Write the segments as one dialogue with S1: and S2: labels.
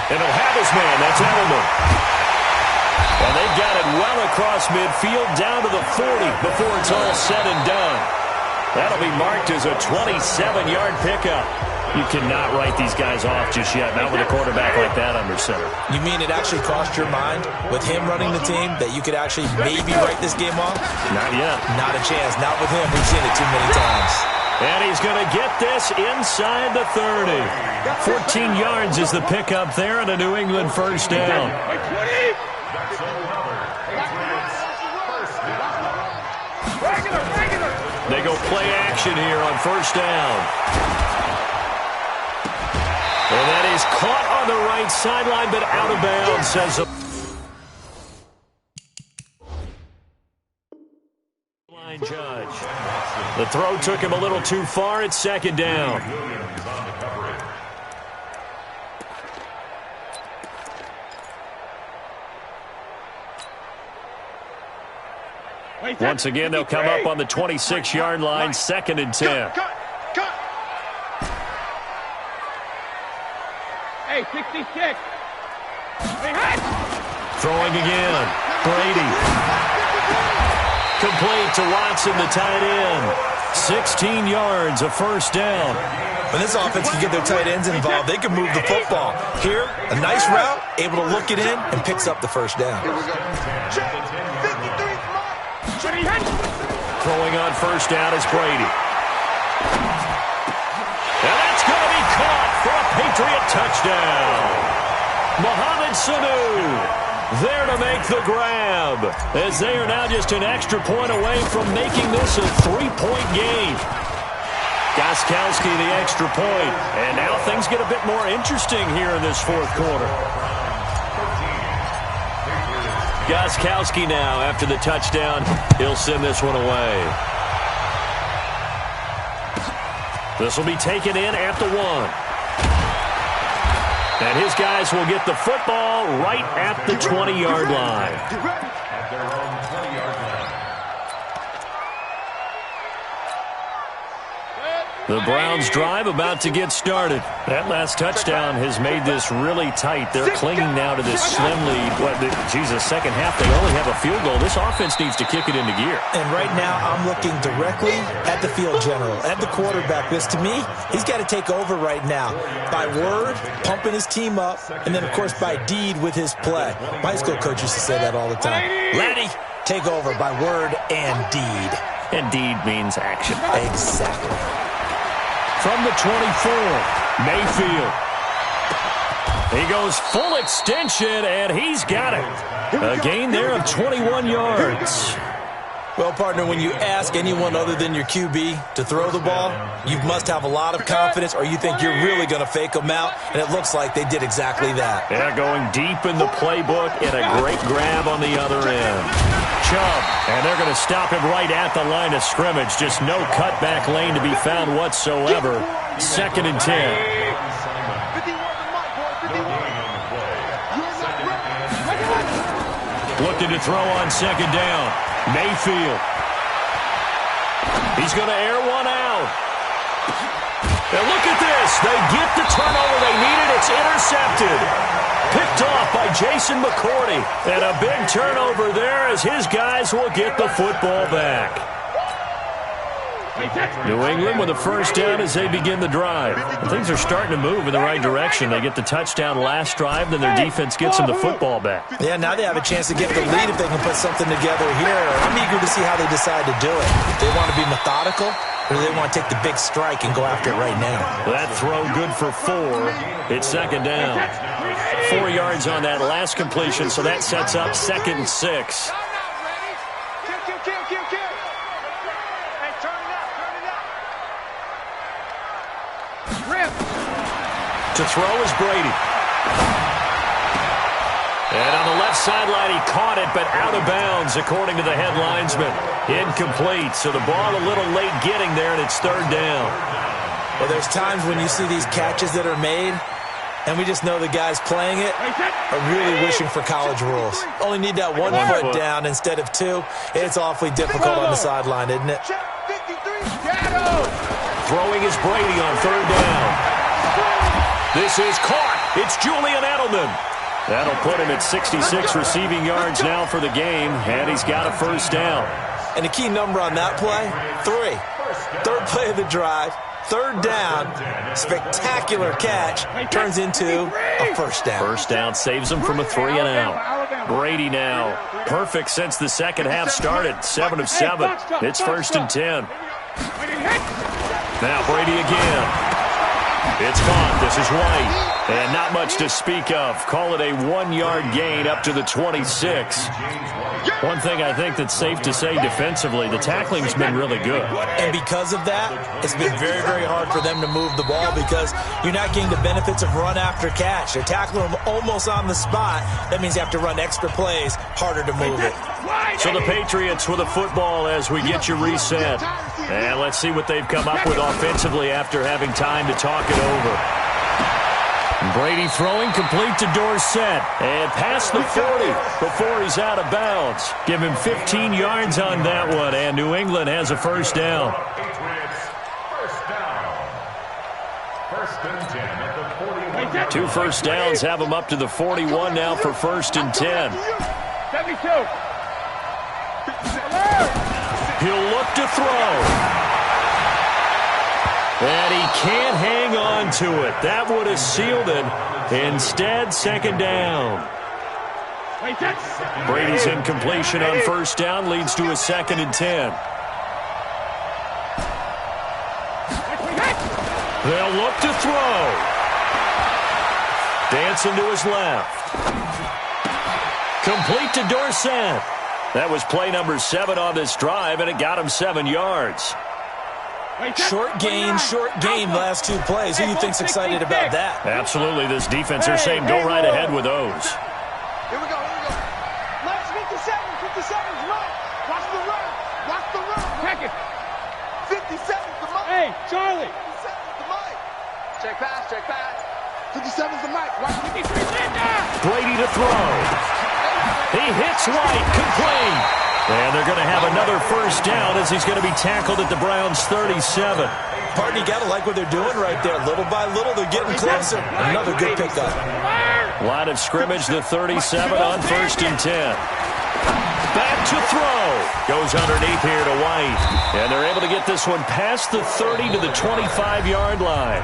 S1: And he'll have his man. That's Edelman. And they've got it well across midfield down to the 40 before it's all said and done. That'll be marked as a 27-yard pickup. You cannot write these guys off just yet, not with a quarterback like that under center.
S2: You mean it actually crossed your mind with him running the team that you could actually maybe write this game off?
S1: Not yet.
S2: Not a chance. Not with him. We've seen it too many times.
S1: And he's going to get this inside the 30. 14 yards is the pickup there and a New England first down. They go play action here on first down. And that is caught on the right sideline, but out of bounds, says the line judge. The throw took him a little too far. It's second down. Once again, they'll come up on the 26-yard line, second and 10.
S3: Hey, 66.
S1: Throwing again. Brady. Complete to Watson, the tight end. 16 yards, a first down.
S2: When this offense can get their tight ends involved, they can move the football. Here, a nice route, able to look it in, and picks up the first down.
S1: Throwing on first down is Brady. And that's going to be caught for a Patriot touchdown. Mohamed Sanu there to make the grab, as they are now just an extra point away from making this a 3-point game. Gostkowski the extra point, and now things get a bit more interesting here in this fourth quarter. Gostkowski now, after the touchdown, he'll send this one away. This will be taken in at the 1. And his guys will get the football right at the 20-yard line. The Browns drive about to get started. That last touchdown has made this really tight. They're clinging now to this slim lead. Second half, they only have a field goal. This offense needs to kick it into gear.
S2: And right now, I'm looking directly at the field general, at the quarterback. Because to me, he's got to take over right now. By word, pumping his team up, and then, of course, by deed with his play. My high school coach used to say that all the time. Laddie, take over by word and deed.
S1: And deed means action.
S2: Exactly.
S1: From the 24, Mayfield. He goes full extension, and he's got it. A gain there of 21 yards.
S2: Well, partner, when you ask anyone other than your QB to throw the ball, you must have a lot of confidence, or you think you're really going to fake them out, and it looks like they did exactly that.
S1: Yeah, going deep in the playbook, and a great grab on the other end. Chubb, and they're going to stop him right at the line of scrimmage. Just no cutback lane to be found whatsoever. Second and 10. Looking to throw on second down. Mayfield. He's going to air one out. And look at this. They get the turnover they needed. It's intercepted. Picked off by Jason McCourty. And a big turnover there as his guys will get the football back. New England with a first down as they begin the drive. And things are starting to move in the right direction. They get the touchdown last drive, then their defense gets them the football back.
S2: Yeah, now they have a chance to get the lead if they can put something together here. I'm eager to see how they decide to do it. Do they want to be methodical, or do they want to take the big strike and go after it right now?
S1: That throw good for 4. It's second down. 4 yards on that last completion, so that sets up second and 6. To throw is Brady. And on the left sideline, he caught it, but out of bounds, according to the head linesman. Incomplete, so the ball a little late getting there, and it's third down.
S2: Well, there's times when you see these catches that are made, and we just know the guys playing it are really wishing for college rules. Only need that one foot down instead of 2. It's awfully difficult on the sideline, isn't it? Throwing
S1: is Brady on third down. This is caught, It's Julian Edelman. That'll put him at 66 receiving yards now for the game, and he's got a first down.
S2: And the key number on that play, 3. Third play of the drive, third down, spectacular catch, turns into a first down.
S1: First down saves him from a 3 and out. Brady now, perfect since the second half started, 7 of 7. It's 1st and 10. Now Brady again. It's caught. This is White. And not much to speak of. Call it a 1-yard gain up to the 26. One thing I think that's safe to say defensively, the tackling's been really good.
S2: And because of that, it's been very, very hard for them to move the ball because you're not getting the benefits of run after catch. They're tackling them almost on the spot. That means you have to run extra plays, harder to move it.
S1: So the Patriots with a football as we get you reset. And let's see what they've come up with offensively after having time to talk it over. Brady throwing complete to Dorsett and past the 40 before he's out of bounds. Give him 15 yards on that one, and New England has a first down. Two first downs have him up to the 41 now for 1st and 10.
S3: 72.
S1: He'll look to throw. And he can't hang on to it. That would have sealed it. Instead, second down. Brady's incompletion on first down leads to a 2nd and 10. They'll look to throw. Dancing to his left. Complete to Dorsett. That was play number 7 on this drive, and it got him 7 yards.
S2: Short gain last 2 plays. Who do you think's excited about that?
S1: Absolutely. This defense are saying go right ahead with those.
S4: Here we go. Mike's 57's Mike. Watch the run.
S3: Check it.
S4: 57's the Mike.
S3: Hey, Charlie.
S4: 57's the Mike. Check pass. 57's the Mike. Watch
S3: 53 Linda.
S1: Brady to throw. He hits White, complete. And they're going to have another first down as he's going to be tackled at the Browns' 37.
S2: Pardon, you got to like what they're doing right there. Little by little, they're getting closer. Another good pickup.
S1: Line of scrimmage, the 37 on 1st and 10. Back to throw. Goes underneath here to White. And they're able to get this one past the 30 to the 25-yard line.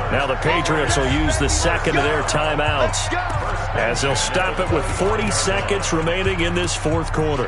S1: Now the Patriots will use the second of their timeouts as they'll stop it with 40 seconds remaining in this 4th quarter.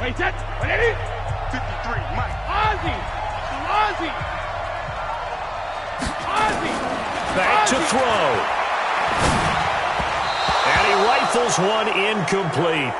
S3: Wait, that.
S4: 53 Mike.
S3: Ozzy.
S1: Back to throw. And he rifles one incomplete.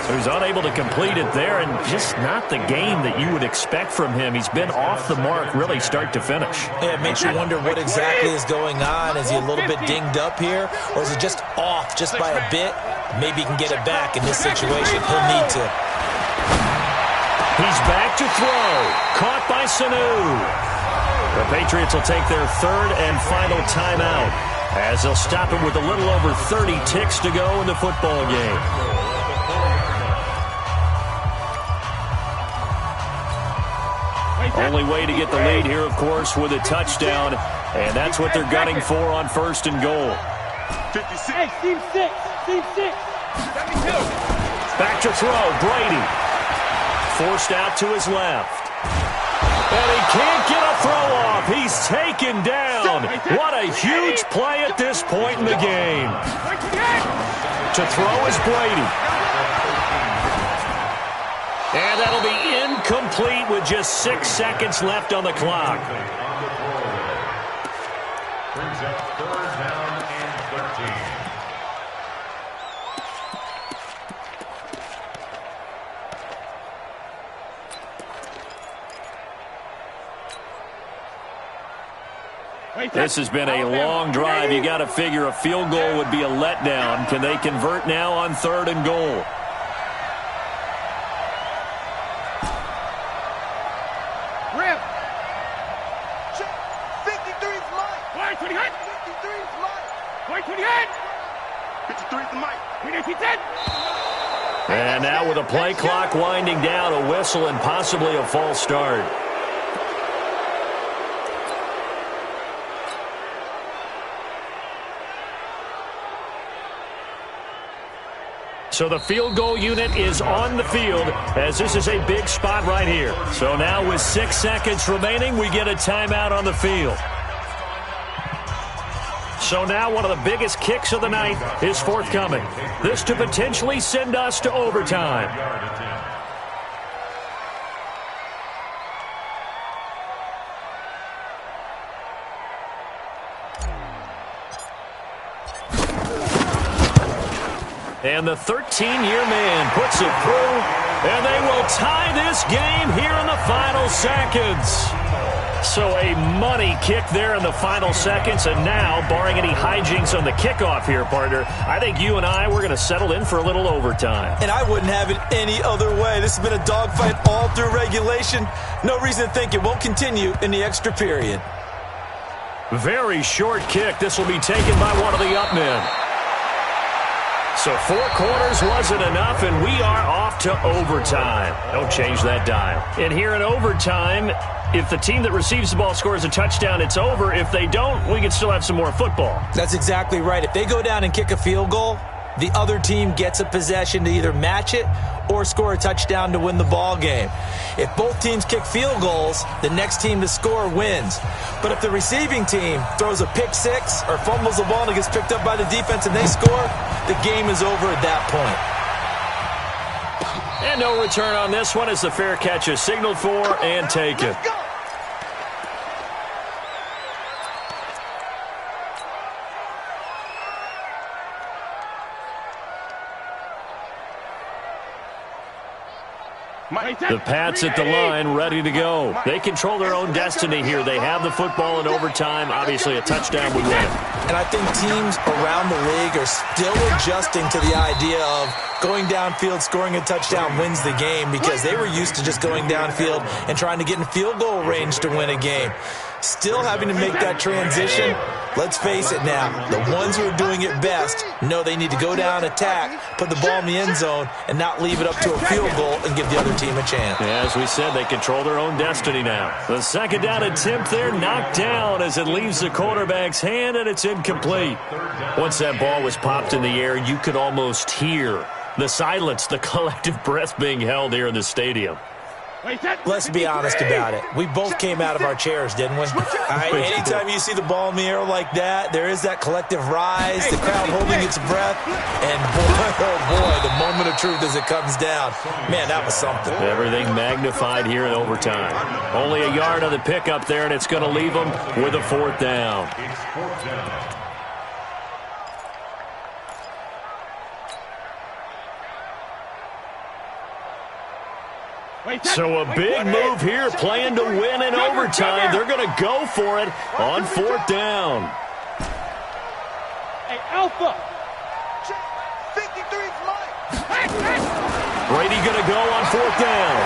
S1: So he's unable to complete it there, and just not the game that you would expect from him. He's been off the mark really start to finish.
S2: Yeah, it makes you wonder what exactly is going on. Is he a little bit dinged up here, or is he just off just by a bit? Maybe he can get it back in this situation. He'll need to.
S1: He's back to throw. Caught by Sanu. The Patriots will take their 3rd and final timeout as they'll stop it with a little over 30 ticks to go in the football game. Only way to get the lead here, of course, with a touchdown, and that's what they're gunning for on 1st and goal.
S4: 56.
S3: Hey, Steve 6. 72.
S1: Back to throw, Brady. Forced out to his left. And he can't get a throw off. He's taken down. What a huge play at this point in the game. To throw is Brady. And that'll be incomplete with just 6 seconds left on the clock.
S5: Brings up 3rd down and 13.
S1: This has been a long drive. You got to figure a field goal would be a letdown. Can they convert now on 3rd and goal?
S3: Rip.
S4: 53's Mike.
S3: White 28.
S4: 53's Mike.
S3: White 28.
S4: 53's the Mike.
S1: And now with a play clock winding down, a whistle and possibly a false start. So the field goal unit is on the field as this is a big spot right here. So now with 6 seconds remaining, we get a timeout on the field. So now one of the biggest kicks of the night is forthcoming. This to potentially send us to overtime. And the 13-year man puts it through, and they will tie this game here in the final seconds. So a money kick there in the final seconds, and now, barring any hijinks on the kickoff here, partner, I think you and I, we're going to settle in for a little overtime.
S2: And I wouldn't have it any other way. This has been a dogfight all through regulation. No reason to think it won't continue in the extra period.
S1: Very short kick. This will be taken by one of the up men. So 4 quarters wasn't enough, and we are off to overtime. Don't change that dial. And here in overtime, if the team that receives the ball scores a touchdown, it's over. If they don't, we can still have some more football.
S2: That's exactly right. If they go down and kick a field goal, the other team gets a possession to either match it or score a touchdown to win the ball game. If both teams kick field goals, the next team to score wins. But if the receiving team throws a pick six or fumbles the ball and it gets picked up by the defense and they score, the game is over at that point.
S1: And no return on this one as the fair catch is signaled for and taken. The Pats at the line, ready to go. They control their own destiny here. They have the football in overtime. Obviously, a touchdown would win it.
S2: And I think teams around the league are still adjusting to the idea of going downfield, scoring a touchdown wins the game because they were used to just going downfield and trying to get in field goal range to win a game. Still having to make that transition. Let's face it now, the ones who are doing it best know they need to go down, attack, put the ball in the end zone, and not leave it up to a field goal and give the other team a chance.
S1: Yeah, as we said, they control their own destiny now. The second down attempt there knocked down as it leaves the quarterback's hand, and it's incomplete. Once that ball was popped in the air, you could almost hear the silence, the collective breath being held here in the stadium.
S2: Let's be honest about it. We both came out of our chairs, didn't we? Anytime you see the ball in the air like that, there is that collective rise, the crowd holding its breath, and boy, oh boy, the moment of truth as it comes down. Man, that was something.
S1: Everything magnified here in overtime. Only a yard on the pickup there, and it's going to leave them with a 4th down. So a big move here, playing to win in overtime. They're going to go for it on 4th down.
S3: Hey, Alpha.
S4: 53's mine.
S1: Brady going to go on 4th down.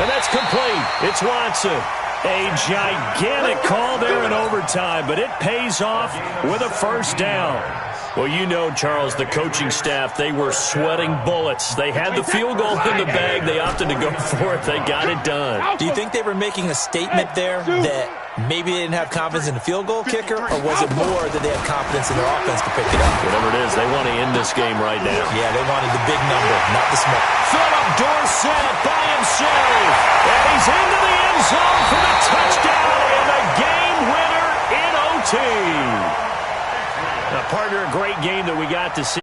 S1: And that's complete. It's Watson. A gigantic call there in overtime, but it pays off with a 1st down. Well, you know, Charles, the coaching staff, they were sweating bullets. They had the field goal in the bag. They opted to go for it. They got it done.
S2: Do you think they were making a statement there that maybe they didn't have confidence in the field goal kicker, or was it more that they had confidence in their offense to pick it up?
S1: Whatever it is, they want to end this game right now.
S2: Yeah, they wanted the big number, not the small.
S1: Philip Dorsett by himself. And he's into the end zone for the touchdown and the game winner in OT. Now, partner, a great game that we got to see.